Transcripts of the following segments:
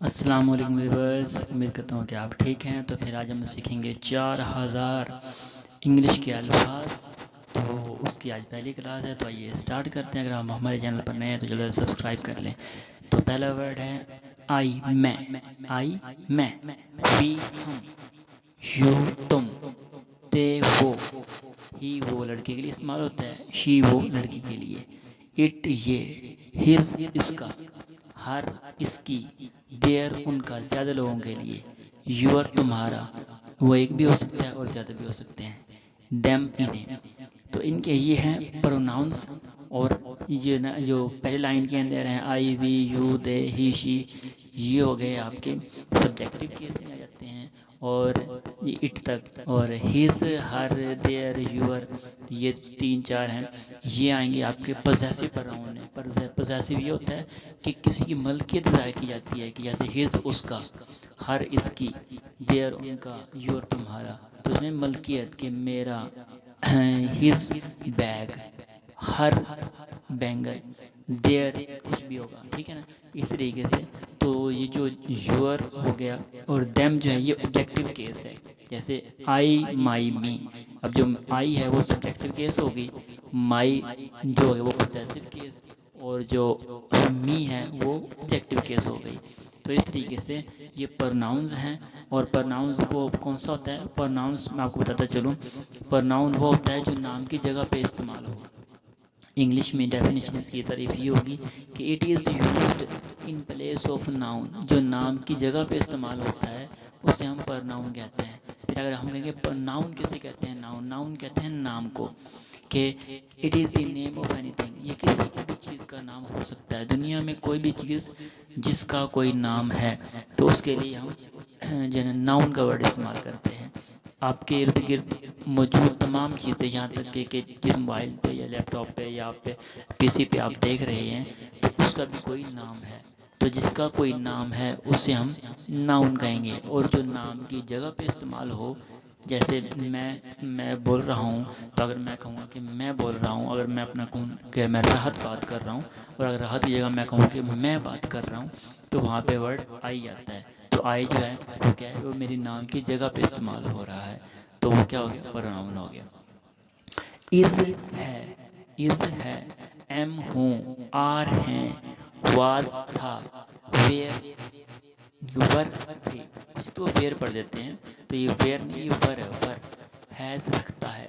السلام علیکم ویورز، امید کرتا ہوں کہ آپ ٹھیک ہیں۔ تو پھر آج ہم سیکھیں گے 4000 انگلش کے الفاظ۔ تو اس کی آج پہلی کلاس ہے، تو آئیے اسٹارٹ کرتے ہیں۔ اگر آپ ہمارے چینل پر نئے ہیں تو جلدی سبسکرائب کر لیں۔ تو پہلا ورڈ ہے آئی، میں۔ آئی، میں۔ وی، ہم۔ یو، تم۔ دے، وہ۔ ہی، وہ لڑکے کے لیے استعمال ہوتا ہے۔ شی، وہ لڑکی کے لیے۔ اٹ، یہ۔ ہز، اس کا۔ ہر، اس کی۔ دیر، ان کا، زیادہ لوگوں کے لیے۔ یور، تمہارا۔ وہ ایک بھی ہو سکتا ہے اور زیادہ بھی ہو سکتے ہیں۔ دیم، انہیں۔ تو ان کے یہ ہیں پروناؤنس، اور یہ جو پہلے لائن کے اندر ہیں آئی، وی، یو، دے، ہی، شی، یہ ہو گئے آپ کے سبجیکٹیو کیس میں آ جاتے ہیں، اور یہ اٹ تک، اور ہز، ہر، دیر، یور، یہ 3-4 ہیں، یہ آئیں گے آپ کے پوزیسو پروناؤن میں۔ پوزیسو یہ ہوتا ہے کہ کسی کی ملکیت ظاہر کی جاتی ہے، کہ جیسے ہز، اس کا۔ ہر، اس کی۔ دیر، ان کا۔ یور، تمہارا۔ تو اس میں ملکیت، کہ میرا، ہز بیگ، ہر بینگل، دیر کچھ بھی ہوگا، ٹھیک ہے نا، اس طریقے سے۔ تو یہ جو یور ہو گیا اور دیم جو ہے یہ آبجیکٹیو کیس ہے، جیسے آئی، مائی، می۔ اب جو آئی ہے وہ سبجیکٹیو کیس ہوگی، مائی جو ہے وہ پوزیسو کیس، اور جو می ہے وہ آبجیکٹیو کیس ہو گئی۔ تو اس طریقے سے یہ پرناؤنز ہیں، اور پرناؤنز کو کون سا ہوتا ہے؟ پرناؤنز میں آپ کو بتاتا چلوں، پرناؤن وہ ہوتا ہے جو نام کی جگہ پہ استعمال ہو۔ انگلش میں ڈیفینیشن اس کی تعریف یہ ہوگی کہ it is used in place of noun, جو نام کی جگہ پہ استعمال ہوتا ہے اسے ہم پرناؤن کہتے ہیں۔ پھر اگر ہم کہیں گے ناؤن کسے کہتے ہیں؟ ناؤن کہتے ہیں نام کو، کہ it is the name of any thing, یہ کسی بھی چیز کا نام ہو سکتا ہے۔ دنیا میں کوئی بھی چیز جس کا کوئی نام ہے تو اس کے لیے ہم جو ہے ناؤن کا ورڈ استعمال کرتے ہیں۔ آپ کے ارد گرد موجود تمام چیزیں، یہاں تک کہ جس موبائل پہ یا لیپ ٹاپ پہ یا آپ پی سی پہ آپ دیکھ رہے ہیں، تو اس کا بھی کوئی نام ہے۔ تو جس کا کوئی نام ہے اسے ہم ناؤن کہیں گے، اور جو نام کی جگہ پہ استعمال ہو، جیسے میں بول رہا ہوں، تو اگر میں کہوں گا کہ میں بول رہا ہوں، اگر میں اپنا کہوں کہ میں راحت بات کر رہا ہوں، اور اگر راحت کی جگہ میں کہوں کہ میں بات کر رہا ہوں، تو وہاں پہ ورڈ آئی آتا ہے۔ تو آئی جو ہے وہ کیا ہے؟ وہ میری نام کی جگہ پہ استعمال ہو رہا ہے، تو وہ کیا ہو گیا؟ پروناؤن ہو گیا۔ از ہے، از ہے۔ ایم، ہوں۔ آر، ہیں۔ واز، تھا۔ ویئر، ور تھے، کچھ تو ویئر پڑھ دیتے ہیں، تو یہ ویئر نہیں، یہ ور ہے، ور۔ ہیز، رکھتا ہے۔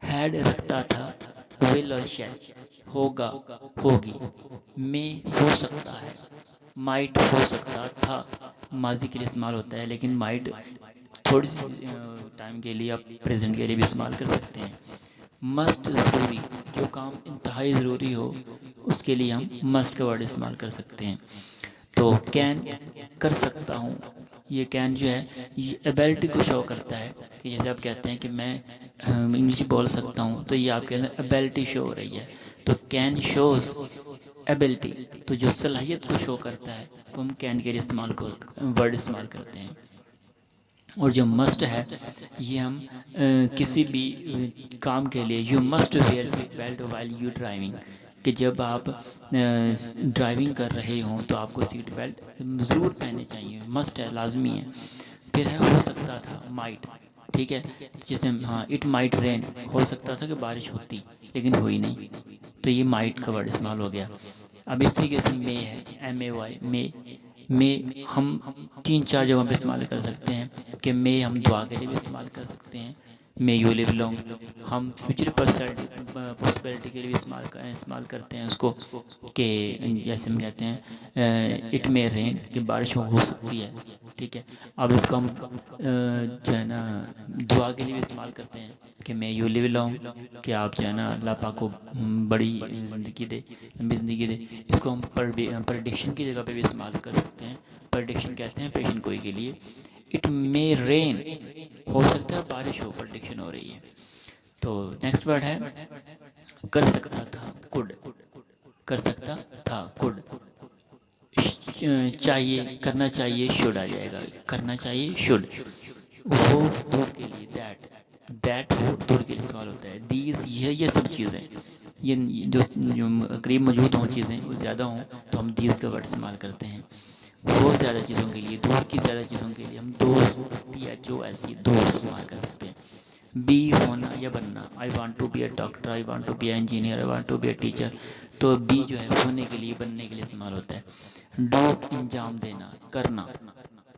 ہیڈ، رکھتا تھا۔ ول اور شیل، ہوگا، ہوگی۔ میں، ہو سکتا ہے۔ مائٹ، ہو سکتا تھا، ماضی کے لیے استعمال ہوتا ہے، لیکن مائٹ تھوڑی سی ٹائم کے لیے آپ پریزنٹ کے لیے بھی استعمال کر سکتے ہیں۔ مسٹ، ضروری، جو کام انتہائی ضروری ہو اس کے لیے ہم مسٹ کا ورڈ استعمال کر سکتے ہیں۔ تو کین، کر سکتا ہوں، یہ کین جو ہے یہ ایبلٹی کو شو کرتا ہے، کہ جیسے آپ کہتے ہیں کہ میں انگلش بول سکتا ہوں، تو یہ آپ کے اندر ایبلٹی شو ہو رہی ہے۔ تو کین شوز ایبلٹی، تو جو صلاحیت کو شو کرتا ہے وہ ہم کین کے لیے ورڈ استعمال کرتے ہیں۔ اور جو مسٹ ہے یہ ہم کسی بھی کام کے لیے، you must where seat belt while you driving, کہ جب آپ ڈرائیونگ کر رہے ہوں تو آپ کو سیٹ بیلٹ ضرور پہننے چاہیے، مسٹ ہے، لازمی ہے۔ پھر ہے ہو سکتا تھا، مائٹ، ٹھیک ہے، جیسے ہاں اٹ مائٹ رین، ہو سکتا تھا کہ بارش ہوتی لیکن ہوئی نہیں، تو یہ مائٹ کا ورڈ استعمال ہو گیا۔ اب اس طریقے سے مے ہے، ایم اے وائی، مے ہم 3-4 جگہوں پہ استعمال کر سکتے ہیں، کہ مے ہم دعا کے لیے بھی استعمال کر سکتے ہیں، مے یو لیو لانگ، ہم فیوچر پاسبلٹی کے لیے بھی استعمال کرتے ہیں اس کو، کہ جیسے ہم کہتے ہیں اٹ مے رین، کہ بارش ہو سکتی ہے، ٹھیک ہے۔ اب اس کو ہم جو ہے نا دعا کے لیے بھی استعمال کرتے ہیں، کہ مے یو لیو لانگ، کہ آپ جو ہے نا اللہ پاک کو بڑی زندگی دے، لمبی زندگی دے۔ اس کو ہم پرڈکشن کی جگہ پہ بھی استعمال کر سکتے ہیں، پرڈکشن کہتے ہیں پیشن گوئی کے لیے۔ اٹ مے رین، ہو سکتا ہے بارش ہو، پرڈکشن ہو رہی ہے۔ تو نیکسٹ ورڈ ہے کر سکتا تھا، کوڈ، کر سکتا تھا، کوڈ۔ چاہیے، کرنا چاہیے، شوڈ آ جائے گا، کرنا چاہیے، شوڈ۔ وہ، دور کے لیے، دیٹ وہ دور کے لیے استعمال ہوتا ہے۔ دیز، یہ سب چیزیں، یہ جو قریب موجود ہوں چیزیں وہ زیادہ ہوں تو ہم دیز کا ورڈ استعمال کرتے ہیں۔ بہت زیادہ چیزوں کے لیے، دور کی زیادہ چیزوں کے لیے ہم دوست THOS دوست استعمال کر سکتے ہیں۔ بی ہونا یا بننا، I want to be a doctor, I want to be a engineer, I want to be a teacher, تو بی جو ہے ہونے کے لیے، بننے کے لیے استعمال ہوتا ہے۔ ڈو انجام دینا، کرنا،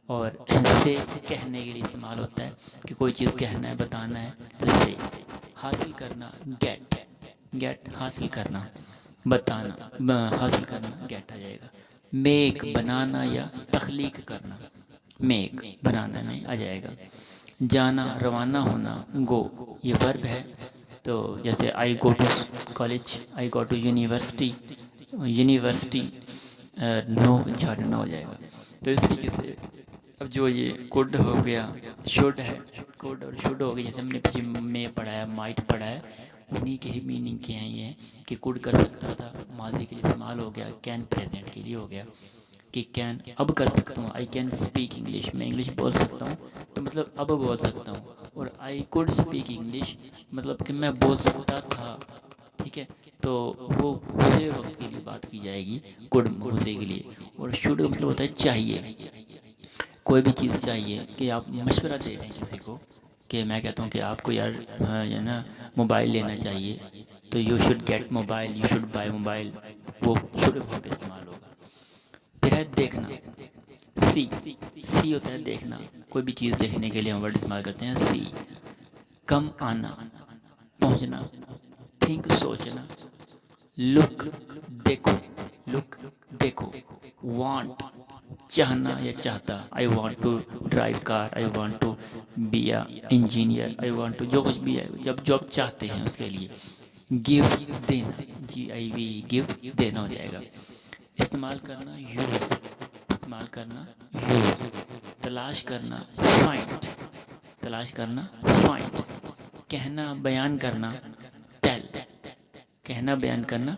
اور سے کہنے کے لیے استعمال ہوتا ہے کہ کوئی چیز کہنا ہے، بتانا ہے تو سے۔ حاصل کرنا، گیٹ، گیٹ حاصل کرنا، بتانا، حاصل کرنا گیٹ آ جائے گا۔ میک بنانا یا تخلیق کرنا، میک بنانا میں آ جائے گا۔ جانا روانہ ہونا، گو یہ ورب ہے، تو جیسے I go to college, I go to university, university نو جھاڑنا ہو جائے گا۔ تو اس طریقے سے اب جو یہ کوڈ ہو گیا، شوڈ ہے، کوڈ اور شوڈ ہو گیا، جیسے ہم نے پیچھے میں پڑھا ہے، مائٹ پڑھا ہے، انہی کے ہی میننگ کے ہیں یہ، کہ کوڈ کر سکتا تھا، ماضی کے لیے استعمال ہو گیا، کین پریزنٹ کے لیے ہو گیا کہ کین اب کر سکتا ہوں، آئی کین اسپیک انگلش، میں انگلش بول سکتا ہوں، تو مطلب اب بول سکتا ہوں۔ اور آئی کوڈ اسپیک انگلش مطلب کہ میں بول سکتا تھا، ٹھیک ہے، تو وہ گزرے وقت کے لیے بات کی جائے گی، کوڈ مدے کے لیے۔ اور شوڈ کا مطلب ہوتا ہے چاہیے، کوئی بھی چیز چاہیے، کہ آپ مشورہ دے رہے ہیں کسی کو، کہ میں کہتا ہوں کہ آپ کو یار نا موبائل لینا چاہیے، تو you should get mobile, you should buy mobile, وہ شوڈ پہ استعمال ہوگا۔ پھر ہے دیکھنا، سی، سی ہوتا ہے دیکھنا، کوئی بھی چیز دیکھنے کے لیے ہم ورڈ استعمال کرتے ہیں سی۔ کم آنا، پہنچنا، تھنک سوچنا، لک دیکھو، لک دیکھو، وانٹ چاہنا یا چاہتا، I want to drive car, I want to be a engineer, I want to جو کچھ بھی ہے، جب جو آپ چاہتے ہیں اس کے لیے۔ گیو دینا، GIV گیو دینا ہو جائے گا۔ استعمال کرنا، یوز، استعمال کرنا یوز۔ تلاش کرنا، فائنڈ، تلاش کرنا فائنڈ۔ کہنا بیان کرنا، ٹیل، کہنا بیان کرنا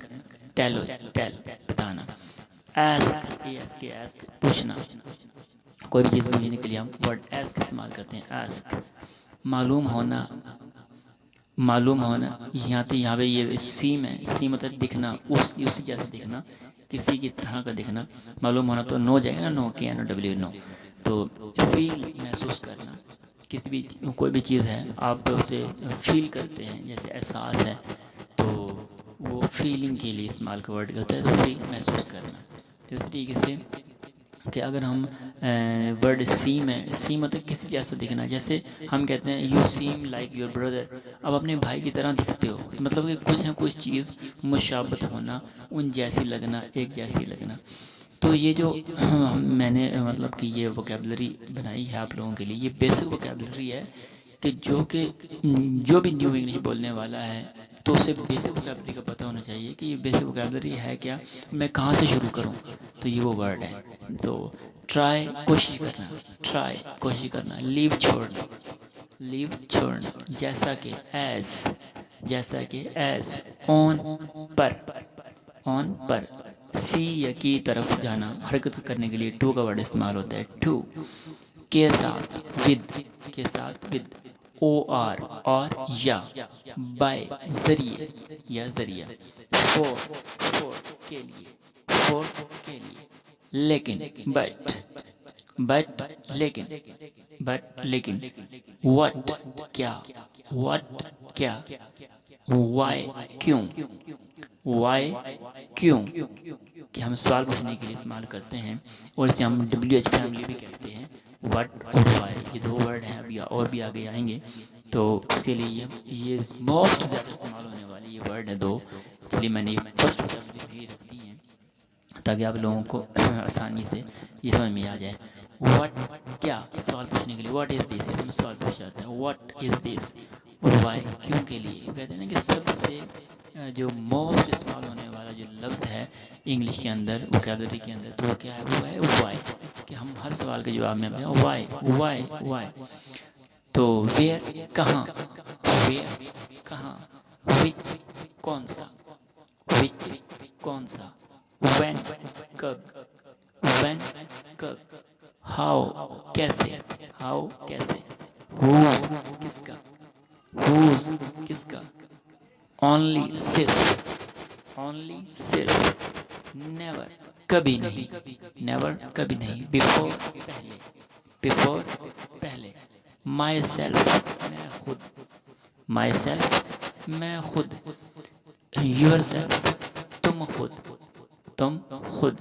ٹیل، ٹیل بتانا۔ ایسک، ایسک پوچھنا، کوئی بھی چیز پوچھنے کے لیے ہم ورڈ ایسک استعمال کرتے ہیں، ایسک۔ معلوم ہونا، معلوم ہونا، یہاں پہ یہ سیم ہے، سیم ہوتا ہے دکھنا، اسی جیسا دکھنا، کسی کی طرح کا دکھنا۔ معلوم ہونا تو نو جائے گا نا، نو KNOW نو۔ تو فیل محسوس کرنا، کسی بھی کوئی بھی چیز ہے آپ اسے فیل کرتے ہیں، جیسے احساس ہے تو وہ فیلنگ کے لیے استعمال کا ورڈ ہوتا ہے، تو فیل محسوس کرنا۔ تو اس طریقے سے کہ اگر ہم ورڈ سیم ہے، سیم ہوتا ہے کسی جیسا دکھنا، جیسے ہم کہتے ہیں you same like your brother, اب اپنے بھائی کی طرح دکھتے ہو، مطلب کہ کچھ نہ کچھ چیز مشابہت ہونا، ان جیسی لگنا، ایک جیسی لگنا۔ تو یہ جو میں نے مطلب کہ یہ ووکیبلری بنائی ہے آپ لوگوں کے لیے، یہ بیسک ووکیبلری ہے، کہ جو بھی نیو انگلش بولنے والا ہے تو اسے بیسک ووکیبلری کا پتہ ہونا چاہیے کہ یہ بیسک ووکیبلری ہے کیا، میں کہاں سے شروع کروں، تو یہ وہ ورڈ ہے۔ تو ٹرائی کوشش کرنا، ٹرائی کوشش کرنا، لیو چھوڑنا، لیو چھوڑنا، جیسا کہ ایز، جیسا کہ ایز، آن پر، آن پر۔ سی یا کی طرف جانا، حرکت کرنے کے لیے ٹو کا ورڈ استعمال ہوتا ہے، ٹو۔ کے ساتھ، ود، کے ساتھ ود۔ OR اور یا، بائی ذریعے یا ذریعہ۔ فور، فور کے لیے، فور کے لیے۔ لیکن، بٹ، بٹ لیکن، بٹ لیکن۔ وٹ کیا، وٹ کیا۔ وائی کیوں، وائی کیوں، کہ ہم سوال پوچھنے کے لیے استعمال کرتے ہیں، اور اسے ہم WH فیملی بھی کہتے ہیں۔ وٹ اور وائی یہ دو ورڈ ہیں، ابھی اور بھی آگے آئیں گے، تو اس کے لیے یہ بہت زیادہ استعمال ہونے والی یہ ورڈ ہے دو، اس لیے میں نے فرسٹ ووکیبلری رکھ دی ہیں تاکہ آپ لوگوں کو آسانی سے یہ سمجھ میں آ جائے۔ وٹ کیا، سوال پوچھنے کے لیے، واٹ از دس، اس میں سوال پوچھا جاتا ہے، واٹ از دس۔ اور وائی کیوں کے لیے، وہ کہتے ہیں نا کہ سب سے جو موسٹ استعمال ہونے والا جو لفظ ہے انگلش کے اندر، ووکیبلری کے اندر، تو وہ کیا ہے، وہ ہے وائی، کہ ہم ہر سوال کے جواب میں وائی، وائی، وائی۔ تو ویئر کہاں، ویئر کہاں۔ وچ کون سا، وچ کون سا۔ وین کب، وین کب۔ ہاؤ کیسے، ہاؤ کیسے۔ ہوز کس کا، ہوز کس کا۔ اونلی صرف، اونلی صرف۔ نیور کبھی نہیں، نیور کبھی نہیں، بیفور پہلے، بیفور پہلے، مائی سیلف میں خود، مائی سیلف میں خود، یور سیلف تم خود، تم خود،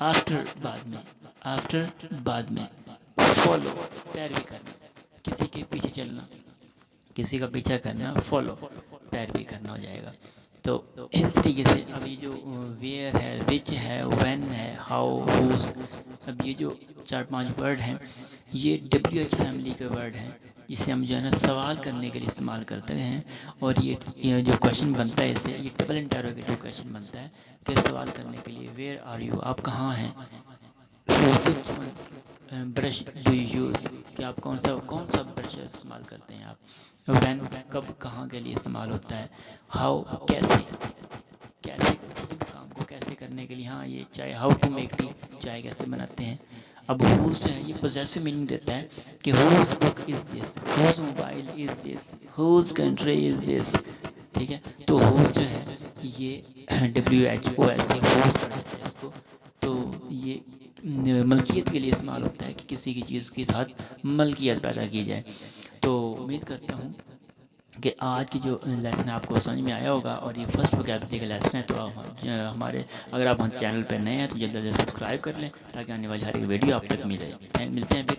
آفٹر بعد میں، آفٹر بعد میں، فالو پیروی کرنا، کسی کے پیچھے چلنا، کسی کا پیچھا کرنا، فالو پیروی کرنا ہو جائے گا۔ تو اس طریقے سے اب یہ جو ویئر ہے، وچ ہے، وین ہے، ہاؤ، ہوز، اب یہ جو 4-5 ورڈ ہیں یہ WH فیملی کے ورڈ ہیں، جسے ہم جو ہے نا سوال کرنے کے لیے استعمال کرتے ہیں، اور یہ جو کویشچن بنتا ہے اسے یہ ڈبل انٹروگیٹو کویشچن بنتا ہے کہ سوال کرنے کے لیے ویئر آر یو، آپ کہاں ہیں، وچ برش ڈو یو یوز، کہ آپ کون سا برش استعمال کرتے ہیں آپ، وین کب کہاں کے لیے استعمال ہوتا ہے، ہاؤ کیسے، کیسے کسی بھی کام کو کیسے کرنے کے لیے، ہاں یہ چائے، ہاؤ ٹو میک ٹی، چائے کیسے بناتے ہیں۔ اب ہوز جو ہے یہ پوزیسو میننگ دیتا ہے کہ whose book is this, whose mobile is this, whose country is this, ٹھیک ہے۔ تو ہوز جو ہے یہ WHOS سے ہوز پڑھ جاتا ہے اس کو، تو یہ ملکیت کے لیے استعمال ہوتا ہے کہ کسی کی چیز کے ساتھ ملکیت پیدا کی جائے۔ تو امید کرتا ہوں کہ آج کی جو لیسن آپ کو سمجھ میں آیا ہوگا، اور یہ فرسٹ ووکیبلری کا لیسن ہے، تو ہمارے اگر آپ ہمارے چینل پہ نئے ہیں تو جلد از جلد سبسکرائب کر لیں تاکہ آنے والی ہر ایک ویڈیو آپ تک ملے۔ ملتے ہیں پھر